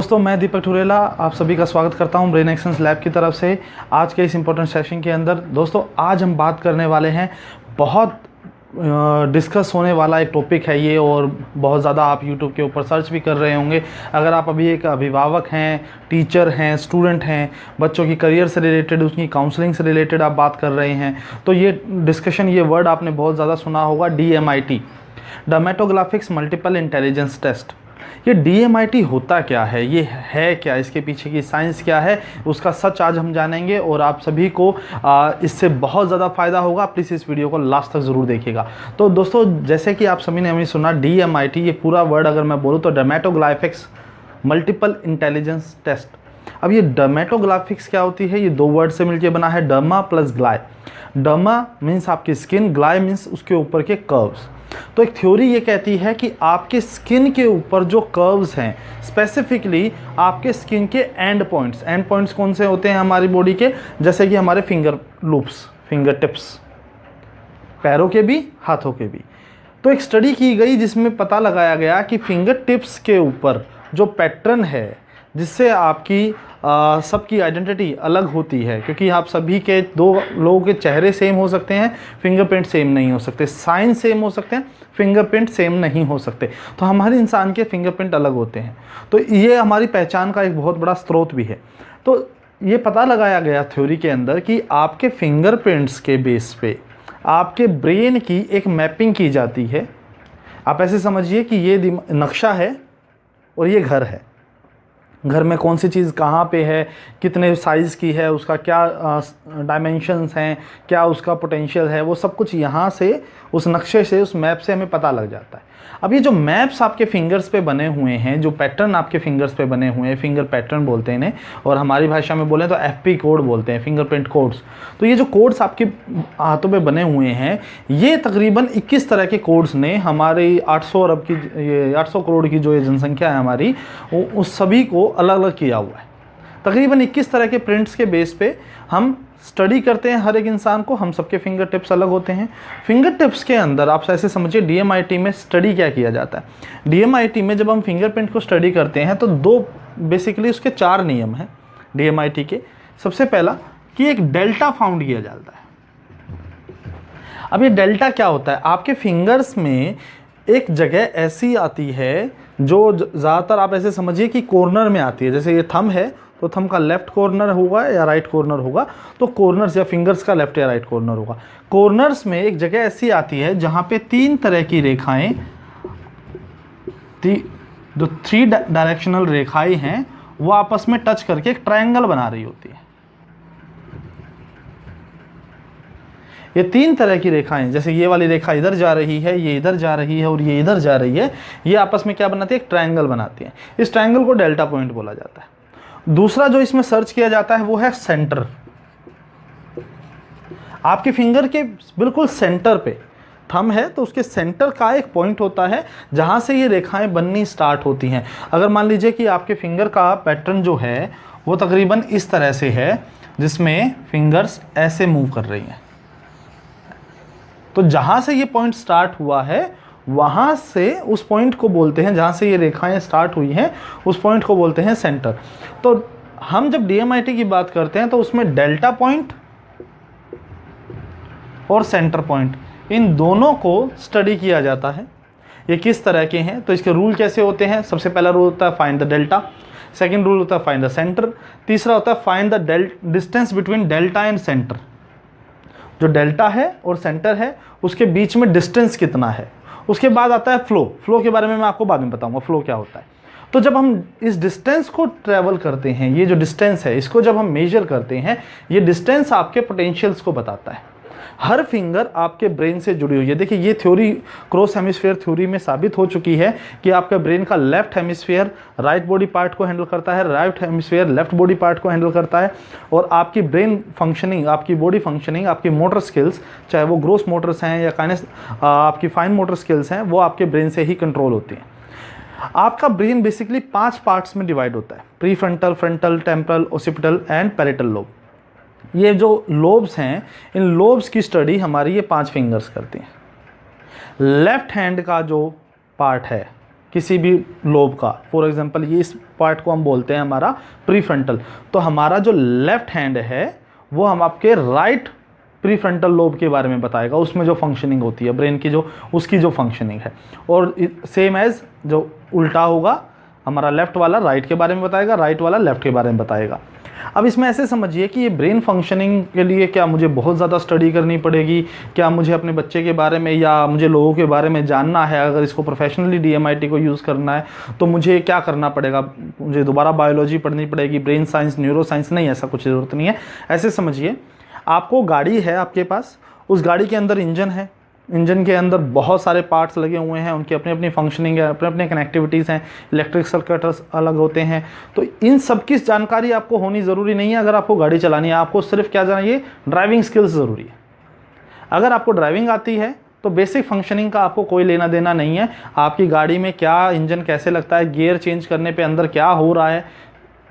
दोस्तों, मैं दीपक ठुरेला आप सभी का स्वागत करता हूं ब्रेन एक्शंस लैब की तरफ से। आज के इस इम्पोर्टेंट सेशन के अंदर दोस्तों आज हम बात करने वाले हैं, बहुत डिस्कस होने वाला एक टॉपिक है ये, और बहुत ज़्यादा आप YouTube के ऊपर सर्च भी कर रहे होंगे। अगर आप अभी एक अभिभावक हैं, टीचर हैं, स्टूडेंट हैं, बच्चों की करियर से रिलेटेड, उसकी काउंसलिंग से रिलेटेड आप बात कर रहे हैं, तो ये डिस्कशन, ये वर्ड आपने बहुत ज़्यादा सुना होगा, DMIT, डर्मेटोग्राफिक्स मल्टीपल इंटेलिजेंस टेस्ट। ये DMIT होता क्या है, ये है क्या, इसके पीछे की साइंस क्या है, उसका सच आज हम जानेंगे और आप सभी को इससे बहुत ज़्यादा फ़ायदा होगा। प्लीज़ इस वीडियो को लास्ट तक ज़रूर देखिएगा। तो दोस्तों, जैसे कि आप सभी ने हमें सुना DMIT, ये पूरा वर्ड अगर मैं बोलूँ तो डर्मेटोग्राफिक्स मल्टीपल इंटेलिजेंस टेस्ट। अब ये डर्मेटोग्राफिक्स क्या होती है, ये दो वर्ड से मिलकर बना है, डर्मा प्लस ग्लाय। डर्मा मीन्स आपकी स्किन, ग्लाय मीन्स उसके ऊपर के कर्व्स। तो एक थ्योरी ये कहती है कि आपके स्किन के ऊपर जो कर्व्स हैं, स्पेसिफिकली आपके स्किन के एंड पॉइंट्स कौन से होते हैं हमारी बॉडी के, जैसे कि हमारे फिंगर लूप्स, फिंगर टिप्स, पैरों के भी, हाथों के भी। तो एक स्टडी की गई जिसमें पता लगाया गया कि फिंगर टिप्स के ऊपर जो पैटर्न है, जिससे आपकी सबकी आइडेंटिटी अलग होती है, क्योंकि आप सभी के, दो लोगों के चेहरे सेम हो सकते हैं, फिंगरप्रिंट सेम नहीं हो सकते, साइन सेम हो सकते हैं, फिंगरप्रिंट सेम नहीं हो सकते। तो हमारे इंसान के फिंगरप्रिंट अलग होते हैं, तो ये हमारी पहचान का एक बहुत बड़ा स्रोत भी है। तो ये पता लगाया गया थ्योरी के अंदर कि आपके फिंगरप्रिंट्स के बेस पे आपके ब्रेन की एक मैपिंग की जाती है। आप ऐसे समझिए कि ये नक्शा है और ये घर है। घर में कौन सी चीज़ कहाँ पे है, कितने साइज़ की है, उसका क्या डायमेंशंस हैं, क्या उसका पोटेंशियल है, वो सब कुछ यहाँ से, उस नक्शे से, उस मैप से हमें पता लग जाता है। अब ये जो मैप्स आपके फिंगर्स पे बने हुए हैं, जो पैटर्न आपके फिंगर्स पे बने हुए हैं, फिंगर पैटर्न बोलते हैं इन्हें, और हमारी भाषा में बोलें तो FP कोड बोलते हैं, फिंगरप्रिंट कोड्स। तो ये जो कोड्स आपके हाथों पे बने हुए हैं, ये तकरीबन 21 तरह के कोड्स ने हमारी 800 अरब की, ये 800 करोड़ की जो ये जनसंख्या है हमारी, उस सभी को अलग अलग किया हुआ है। तकरीबन 21 तरह के प्रिंट्स के बेस पे हम स्टडी करते हैं हर एक इंसान को। हम सबके फिंगर टिप्स अलग होते हैं। फिंगर टिप्स के अंदर आप ऐसे समझिए, DMIT में स्टडी क्या किया जाता है। DMIT में जब हम फिंगरप्रिंट को स्टडी करते हैं तो दो बेसिकली उसके 4 नियम हैं DMIT के। सबसे पहला कि एक डेल्टा फाउंड किया जाता है। अब ये डेल्टा क्या होता है, आपके फिंगर्स में एक जगह ऐसी आती है जो ज़्यादातर आप ऐसे समझिए कि कॉर्नर में आती है। जैसे ये थंब है तो थंब का लेफ्ट कॉर्नर होगा या राइट कॉर्नर होगा, तो कॉर्नर्स या फिंगर्स का लेफ्ट या राइट कॉर्नर होगा। कॉर्नर्स में एक जगह ऐसी आती है जहाँ पे 3 तरह की रेखाएं, जो 3 डायरेक्शनल रेखाएं हैं, वो आपस में टच करके एक ट्रायंगल बना रही होती है। ये 3 तरह की रेखाएं, जैसे ये वाली रेखा इधर जा रही है, ये इधर जा रही है और ये इधर जा रही है, ये आपस में क्या बनाती है, एक ट्रायंगल बनाती है। इस ट्रायंगल को डेल्टा पॉइंट बोला जाता है। दूसरा जो इसमें सर्च किया जाता है वो है सेंटर। आपके फिंगर के बिल्कुल सेंटर पे थंब है तो उसके सेंटर का एक पॉइंट होता है जहां से ये रेखाएं बननी स्टार्ट होती हैं। अगर मान लीजिए कि आपके फिंगर का पैटर्न जो है वो तकरीबन इस तरह से है, जिसमें फिंगर्स ऐसे मूव कर रही हैं, तो जहां से ये पॉइंट स्टार्ट हुआ है वहां से उस पॉइंट को बोलते हैं, जहां से ये रेखाएं स्टार्ट हुई हैं उस पॉइंट को बोलते हैं सेंटर। तो हम जब DMIT की बात करते हैं तो उसमें डेल्टा पॉइंट और सेंटर पॉइंट, इन दोनों को स्टडी किया जाता है। ये किस तरह के हैं, तो इसके रूल कैसे होते हैं। सबसे पहला रूल होता है find the delta, second rule होता है फाइंड द सेंटर, तीसरा होता है find the distance between delta and centre. जो डेल्टा है और सेंटर है उसके बीच में डिस्टेंस कितना है। उसके बाद आता है फ्लो के बारे में मैं आपको बाद में बताऊंगा फ्लो क्या होता है। तो जब हम इस डिस्टेंस को ट्रैवल करते हैं, ये जो डिस्टेंस है इसको जब हम मेजर करते हैं, ये डिस्टेंस आपके पोटेंशियल्स को बताता है। हर फिंगर आपके ब्रेन से जुड़ी हुई है। देखिए, ये थ्योरी क्रॉस हेमिस्फीयर थ्योरी में साबित हो चुकी है कि आपका ब्रेन का left hemisphere right body part को हैंडल करता है, right hemisphere left body part को हैंडल करता है, और आपकी ब्रेन फंक्शनिंग, आपकी बॉडी फंक्शनिंग, आपकी मोटर स्किल्स, चाहे वो ग्रोस मोटर्स हैं या आपकी फाइन मोटर स्किल्स हैं, वो आपके ब्रेन से ही कंट्रोल होती हैं। आपका ब्रेन बेसिकली 5 पार्ट्स में डिवाइड होता है, pre frontal, frontal, temporal, occipital and parietal lobe. ये जो लोब्स हैं, इन लोब्स की स्टडी हमारी ये 5 फिंगर्स करती हैं। लेफ्ट हैंड का जो पार्ट है किसी भी लोब का, फॉर एग्जांपल ये इस पार्ट को हम बोलते हैं हमारा प्रीफ्रंटल। तो हमारा जो लेफ्ट हैंड है वो हम आपके राइट प्रीफ्रंटल लोब के बारे में बताएगा, उसमें जो फंक्शनिंग होती है ब्रेन की, जो उसकी जो फंक्शनिंग है। और सेम एज जो उल्टा होगा, हमारा लेफ्ट वाला राइट के बारे में बताएगा, राइट वाला लेफ्ट के बारे में बताएगा। अब इसमें ऐसे समझिए कि ये ब्रेन फंक्शनिंग के लिए क्या मुझे बहुत ज़्यादा स्टडी करनी पड़ेगी, क्या मुझे अपने बच्चे के बारे में या मुझे लोगों के बारे में जानना है, अगर इसको प्रोफेशनली DMIT को यूज़ करना है तो मुझे क्या करना पड़ेगा, मुझे दोबारा बायोलॉजी पढ़नी पड़ेगी, ब्रेन साइंस, न्यूरो साइंस? नहीं, ऐसा कुछ ज़रूरत नहीं है। ऐसे समझिए, आपको गाड़ी है आपके पास, उस गाड़ी के अंदर इंजन है, इंजन के अंदर बहुत सारे पार्ट्स लगे हुए हैं, उनकी अपनी अपनी फंक्शनिंग है, अपने अपने कनेक्टिविटीज़ हैं, इलेक्ट्रिक सर्किट्स अलग होते हैं। तो इन सब की जानकारी आपको होनी ज़रूरी नहीं है अगर आपको गाड़ी चलानी है। आपको सिर्फ क्या चाहिए, ड्राइविंग स्किल्स ज़रूरी है। अगर आपको ड्राइविंग आती है तो बेसिक फंक्शनिंग का आपको कोई लेना देना नहीं है। आपकी गाड़ी में क्या इंजन कैसे लगता है, गियर चेंज करने पे अंदर क्या हो रहा है,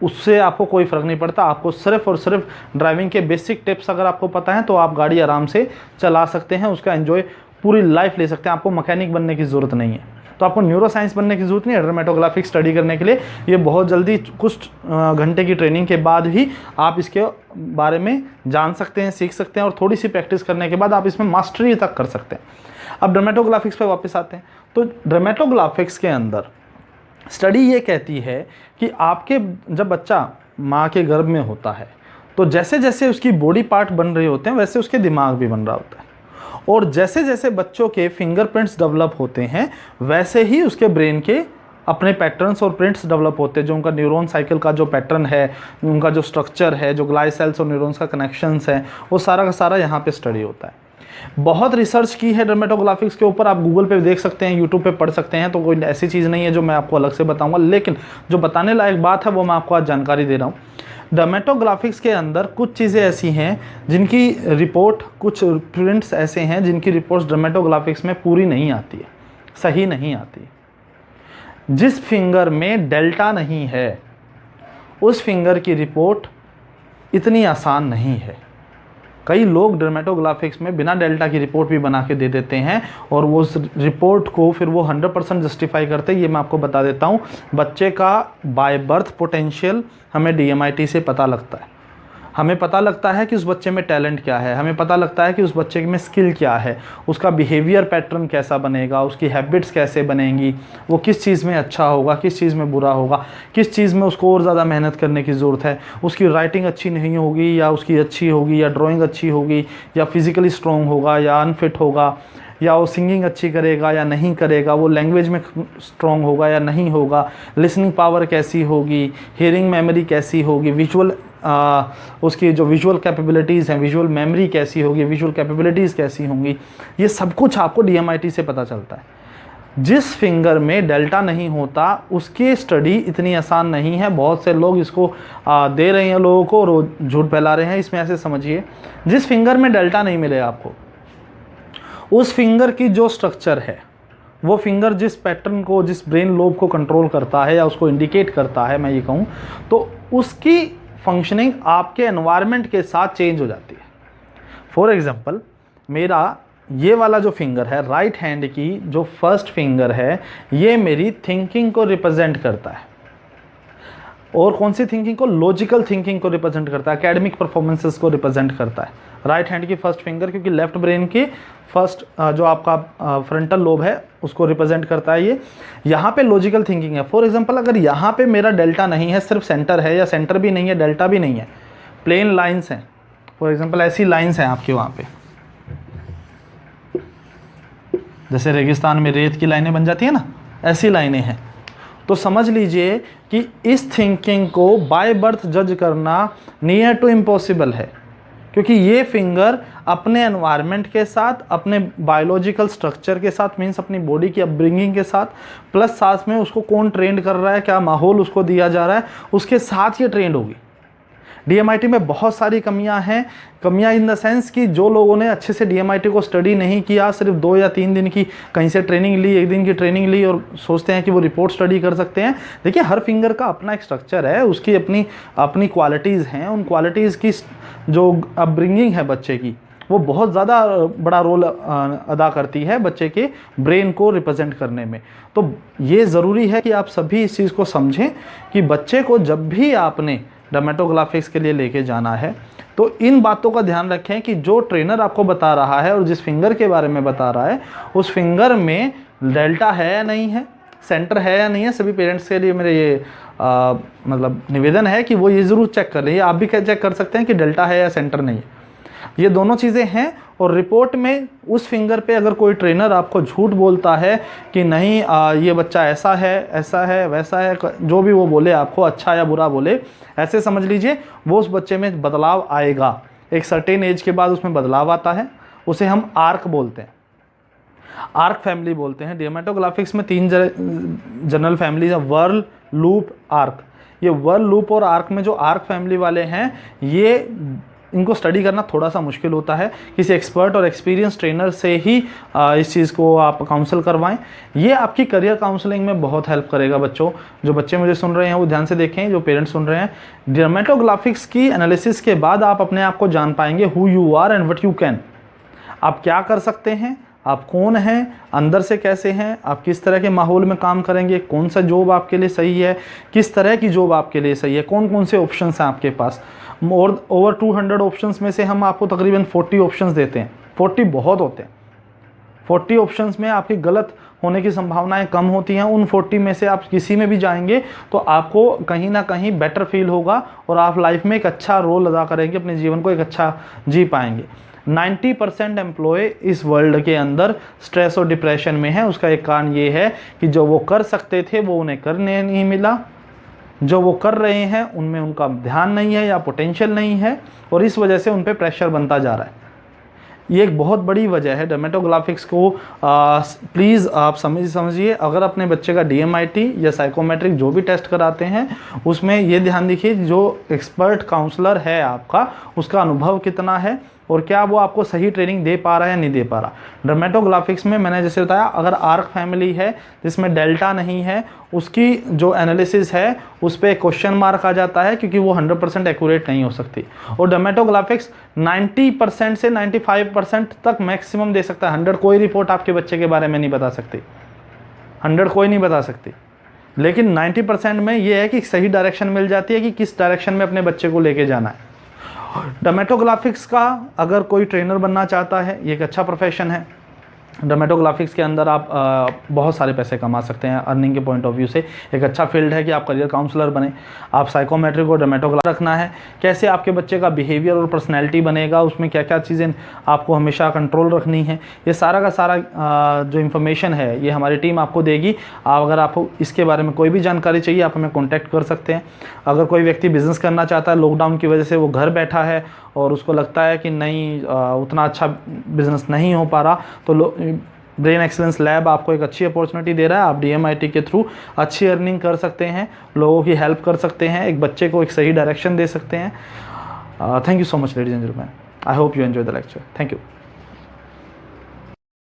उससे आपको कोई फ़र्क नहीं पड़ता। आपको सिर्फ और सिर्फ ड्राइविंग के बेसिक टिप्स अगर आपको पता है तो आप गाड़ी आराम से चला सकते हैं, उसका एंजॉय पूरी लाइफ ले सकते हैं। आपको मैकेनिक बनने की ज़रूरत नहीं है। तो आपको न्यूरो साइंस बनने की ज़रूरत नहीं है डर्मेटोग्राफिक स्टडी करने के लिए। ये बहुत जल्दी कुछ घंटे की ट्रेनिंग के बाद ही आप इसके बारे में जान सकते हैं, सीख सकते हैं, और थोड़ी सी प्रैक्टिस करने के बाद आप इसमें मास्टरी तक कर सकते हैं। अब डर्मेटोग्राफिक्स पे वापस आते हैं। तो डर्मेटोग्राफिक्स के अंदर स्टडी ये कहती है कि आपके जब बच्चा माँ के गर्भ में होता है तो जैसे जैसे उसकी बॉडी पार्ट बन रहे होते हैं वैसे उसके दिमाग भी बन रहा होता है, और जैसे जैसे बच्चों के फिंगरप्रिंट्स डेवलप होते हैं वैसे ही उसके ब्रेन के अपने पैटर्न्स और प्रिंट्स डेवलप होते हैं। जो उनका न्यूरॉन साइकिल का जो पैटर्न है, उनका जो स्ट्रक्चर है, जो ग्लाई सेल्स और न्यूरॉन्स का कनेक्शंस है, वो सारा का सारा यहाँ पे स्टडी होता है। बहुत रिसर्च की है डर्मेटोग्राफिक्स के ऊपर, आप गूगल पे देख सकते हैं, यूट्यूब पे पढ़ सकते हैं। तो कोई ऐसी चीज़ नहीं है जो मैं आपको अलग से बताऊंगा, लेकिन जो बताने लायक बात है वो मैं आपको आज जानकारी दे रहा हूँ। डर्मेटोग्राफिक्स के अंदर कुछ चीज़ें ऐसी हैं जिनकी रिपोर्ट, कुछ प्रिंट्स ऐसे हैं जिनकी रिपोर्ट्स डर्मेटोग्राफिक्स में पूरी नहीं आती है, सही नहीं आती। जिस फिंगर में डेल्टा नहीं है उस फिंगर की रिपोर्ट इतनी आसान नहीं है। कई लोग डर्मेटोग्राफिक्स में बिना डेल्टा की रिपोर्ट भी बना के दे देते हैं और वो उस रिपोर्ट को फिर वो 100% जस्टिफाई करते हैं। ये मैं आपको बता देता हूँ, बच्चे का बाय बर्थ पोटेंशियल हमें DMIT से पता लगता है। हमें पता लगता है कि उस बच्चे में टैलेंट क्या है, हमें पता लगता है कि उस बच्चे में स्किल क्या है, उसका बिहेवियर पैटर्न कैसा बनेगा, उसकी हैबिट्स कैसे बनेंगी, वो किस चीज़ में अच्छा होगा, किस चीज़ में बुरा होगा, किस चीज़ में उसको और ज़्यादा मेहनत करने की ज़रूरत है, उसकी राइटिंग अच्छी नहीं होगी या उसकी अच्छी होगी, या ड्राइंग अच्छी होगी, या फिज़िकली स्ट्रॉन्ग होगा या अनफिट होगा, या वो सिंगिंग अच्छी करेगा या नहीं करेगा, वो लैंग्वेज में स्ट्रॉन्ग होगा या नहीं होगा, लिसनिंग पावर कैसी होगी, हियरिंग मेमोरी कैसी होगी, विजुअल उसकी जो विजुअल कैपेबिलिटीज़ हैं, विजुअल मेमोरी कैसी होगी, विजुअल कैपेबिलिटीज़ कैसी होंगी, ये सब कुछ आपको DMIT से पता चलता है। जिस फिंगर में डेल्टा नहीं होता उसकी स्टडी इतनी आसान नहीं है। बहुत से लोग इसको दे रहे हैं लोगों को और झूठ फैला रहे हैं। इसमें ऐसे समझिए, जिस फिंगर में डेल्टा नहीं मिलेगा आपको, उस फिंगर की जो स्ट्रक्चर है, वो फिंगर जिस पैटर्न को, जिस ब्रेन लोब को कंट्रोल करता है या उसको इंडिकेट करता है, मैं ये कहूँ तो उसकी फंक्शनिंग आपके एनवायरनमेंट के साथ चेंज हो जाती है। फॉर एग्जांपल, मेरा ये वाला जो फिंगर है, राइट हैंड की जो फर्स्ट फिंगर है, ये मेरी थिंकिंग को रिप्रेजेंट करता है। और कौन सी थिंकिंग को? लॉजिकल थिंकिंग को रिप्रेजेंट करता है, एकेडमिक परफॉर्मेंसेस को रिप्रेजेंट करता है राइट हैंड की फर्स्ट फिंगर, क्योंकि लेफ्ट ब्रेन की फर्स्ट जो आपका फ्रंटल लोब है उसको रिप्रेजेंट करता है ये। यहाँ पे लॉजिकल थिंकिंग है। फॉर एग्जांपल, अगर यहाँ पे मेरा डेल्टा नहीं है, सिर्फ सेंटर है, या सेंटर भी नहीं है, डेल्टा भी नहीं है, प्लेन लाइंस हैं, फॉर एग्जांपल ऐसी लाइंस हैं आपके वहाँ पे, जैसे रेगिस्तान में रेत की लाइनें बन जाती है ना, ऐसी लाइनें हैं, तो समझ लीजिए कि इस थिंकिंग को बाय बर्थ जज करना नियर टू इम्पॉसिबल है, क्योंकि ये फिंगर अपने एनवायरनमेंट के साथ, अपने बायोलॉजिकल स्ट्रक्चर के साथ, मीन्स अपनी बॉडी की अपब्रिंगिंग के साथ, प्लस साथ में उसको कौन ट्रेंड कर रहा है, क्या माहौल उसको दिया जा रहा है, उसके साथ ये ट्रेंड होगी। DMIT में बहुत सारी कमियां हैं। कमियां इन द सेंस कि जो लोगों ने अच्छे से DMIT को स्टडी नहीं किया, सिर्फ 2 या 3 दिन की कहीं से ट्रेनिंग ली, 1 दिन की ट्रेनिंग ली और सोचते हैं कि वो रिपोर्ट स्टडी कर सकते हैं। देखिए, हर फिंगर का अपना एक स्ट्रक्चर है, उसकी अपनी क्वालिटीज़ हैं। उन क्वालिटीज़ की जो अपब्रिंगिंग है बच्चे की, वो बहुत ज़्यादा बड़ा रोल अदा करती है बच्चे के ब्रेन को रिप्रेजेंट करने में। तो ये ज़रूरी है कि आप सभी इस चीज़ को समझें कि बच्चे को जब भी आपने डर्मेटोग्राफिक्स के लिए लेके जाना है तो इन बातों का ध्यान रखें कि जो ट्रेनर आपको बता रहा है और जिस फिंगर के बारे में बता रहा है उस फिंगर में डेल्टा है या नहीं है, सेंटर है या नहीं है। सभी पेरेंट्स के लिए मेरे ये मतलब निवेदन है कि वो ये ज़रूर चेक कर लें। आप भी चेक कर सकते हैं कि डेल्टा है या सेंटर नहीं है। ये दोनों चीज़ें हैं। और रिपोर्ट में उस फिंगर पे अगर कोई ट्रेनर आपको झूठ बोलता है कि नहीं ये बच्चा ऐसा है वैसा है, जो भी वो बोले आपको अच्छा या बुरा बोले, ऐसे समझ लीजिए वो उस बच्चे में बदलाव आएगा। एक सर्टेन एज के बाद उसमें बदलाव आता है, उसे हम आर्क बोलते हैं, आर्क फैमिली बोलते हैं। डर्मेटोग्राफिक्स में 3 जनरल फैमिलीज है, वर्ल, लूप, आर्क। ये वर्ल, लूप और आर्क में जो आर्क फैमिली वाले हैं ये इनको स्टडी करना थोड़ा सा मुश्किल होता है। किसी एक्सपर्ट और एक्सपीरियंस ट्रेनर से ही इस चीज़ को आप काउंसल करवाएं। ये आपकी करियर काउंसलिंग में बहुत हेल्प करेगा। बच्चों, जो बच्चे मुझे सुन रहे हैं वो ध्यान से देखें, जो पेरेंट्स सुन रहे हैं, डर्मेटोग्राफिक्स की एनालिसिस के बाद आप अपने आप को जान पाएंगे who you are and what you can. आप क्या कर सकते हैं, आप कौन हैं, अंदर से कैसे हैं, आप किस तरह के माहौल में काम करेंगे, कौन सा जॉब आपके लिए सही है, किस तरह की जॉब आपके लिए सही है, कौन कौन से ऑप्शंस हैं आपके पास। ओवर 200 ऑप्शंस में से हम आपको तकरीबन 40 ऑप्शंस देते हैं। 40 बहुत होते हैं। 40 ऑप्शंस में आपकी गलत होने की संभावनाएं कम होती हैं। उन 40 में से आप किसी में भी जाएंगे तो आपको कहीं ना कहीं बेटर फील होगा और आप लाइफ में एक अच्छा रोल अदा करेंगे, अपने जीवन को एक अच्छा जी पाएंगे। 90% एम्प्लॉय इस वर्ल्ड के अंदर स्ट्रेस और डिप्रेशन में है। उसका एक कारण ये है कि जो वो कर सकते थे वो उन्हें करने नहीं मिला, जो वो कर रहे हैं उनमें उनका ध्यान नहीं है या पोटेंशियल नहीं है, और इस वजह से उन पे प्रेशर बनता जा रहा है। ये एक बहुत बड़ी वजह है। डर्मेटोग्राफिक्स को प्लीज़ आप समझिए। अगर अपने बच्चे का DMIT या साइकोमेट्रिक जो भी टेस्ट कराते हैं उसमें ये ध्यान दीजिए जो एक्सपर्ट काउंसलर है आपका, उसका अनुभव कितना है और क्या वो आपको सही ट्रेनिंग दे पा रहा है या नहीं दे पा रहा। डर्मेटोग्राफिक्स में मैंने जैसे बताया, अगर आर्क फैमिली है जिसमें डेल्टा नहीं है, उसकी जो एनालिसिस है उस पर क्वेश्चन मार्क आ जाता है क्योंकि वो 100% एक्यूरेट नहीं हो सकती। और डर्मेटोग्राफिक्स 90% से 95% तक मैक्सिमम दे सकता है। 100 कोई रिपोर्ट आपके बच्चे के बारे में नहीं बता सकती, 100 कोई नहीं बता सकती, लेकिन 90% में ये है कि सही डायरेक्शन मिल जाती है कि किस डायरेक्शन में अपने बच्चे को लेके जाना है। डर्मेटोग्राफिक्स का अगर कोई ट्रेनर बनना चाहता है, ये एक अच्छा प्रोफेशन है। डर्मेटोग्राफिक्स के अंदर आप बहुत सारे पैसे कमा सकते हैं। अर्निंग के पॉइंट ऑफ व्यू से एक अच्छा फील्ड है कि आप करियर काउंसलर बने। आप साइकोमेट्रिक और डर्मेटोग्राफी रखना है, कैसे आपके बच्चे का बिहेवियर और पर्सनैलिटी बनेगा, उसमें क्या क्या चीज़ें आपको हमेशा कंट्रोल रखनी है, ये सारा का सारा जो इन्फॉर्मेशन है ये हमारी टीम आपको देगी। अगर आपको इसके बारे में कोई भी जानकारी चाहिए आप हमें कॉन्टैक्ट कर सकते हैं। अगर कोई व्यक्ति बिज़नेस करना चाहता है, लॉकडाउन की वजह से वो घर बैठा है और उसको लगता है कि नहीं उतना अच्छा बिज़नेस नहीं हो पा रहा, तो ब्रेन एक्सीलेंस लैब आपको एक अच्छी अपॉर्चुनिटी दे रहा है। आप DMIT के थ्रू अच्छी अर्निंग कर सकते हैं, लोगों की हेल्प कर सकते हैं, एक बच्चे को एक सही डायरेक्शन दे सकते हैं। Thank you so much ladies and gentleman. I hope you enjoy the lecture. Thank you.